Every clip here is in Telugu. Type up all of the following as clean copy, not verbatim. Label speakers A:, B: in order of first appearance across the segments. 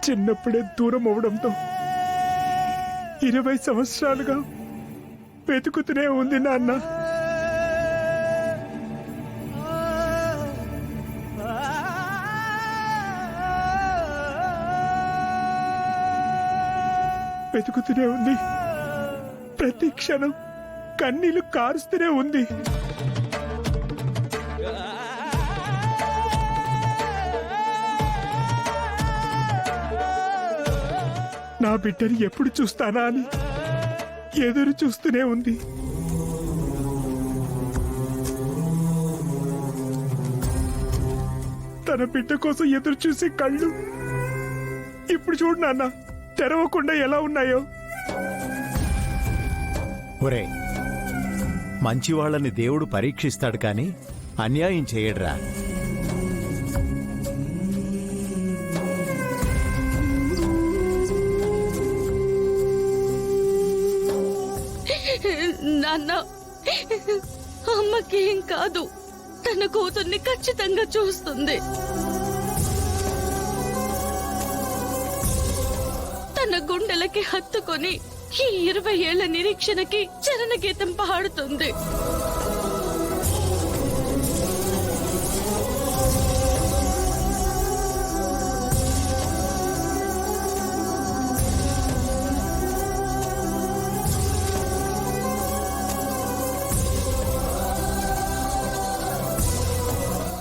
A: చిన్నప్పుడే దూరం అవడంతో 20 సంవత్సరాలుగా వెతుకుతూనే ఉంది నాన్న. వెతుకుతూనే ఉంది. ప్రతి క్షణం కన్నీళ్లు కారుస్తూనే ఉంది. నా బిడ్డని ఎప్పుడు చూస్తానా అని ఎదురు చూస్తూనే ఉంది. తన బిడ్డ కోసం ఎదురు చూసే కళ్ళు ఇప్పుడు చూడు నాన్న, తెరవకుండా ఎలా ఉన్నాయో.
B: ఒరే, మంచి వాళ్ళని దేవుడు పరీక్షిస్తాడు కాని అన్యాయం చేయడురా.
C: నాన్న, అమ్మకేం కాదు, తన కూతుర్ని ఖచ్చితంగా చూస్తుంది. తన గుండెలకి హత్తుకొని ఈ 20 ఏళ్ల నిరీక్షణకి చరణ గీతం పాడుతుంది.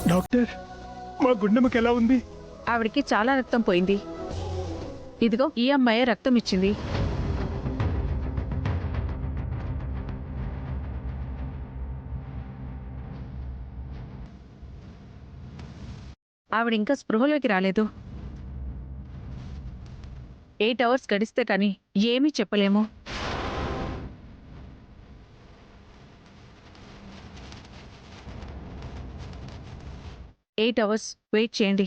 A: డాక్టర్, మా గుండెమ్మకి ఎలా ఉంది?
D: ఆవిడికి చాలా రక్తం పోయింది. ఇదిగో ఈ అమ్మాయి రక్తం ఇచ్చింది. ఆవిడ ఇంకా స్పృహలోకి రాలేదు. 8 అవర్స్ గడిస్తే కానీ ఏమీ చెప్పలేము. 8 అవర్స్ వెయిట్ చేయండి.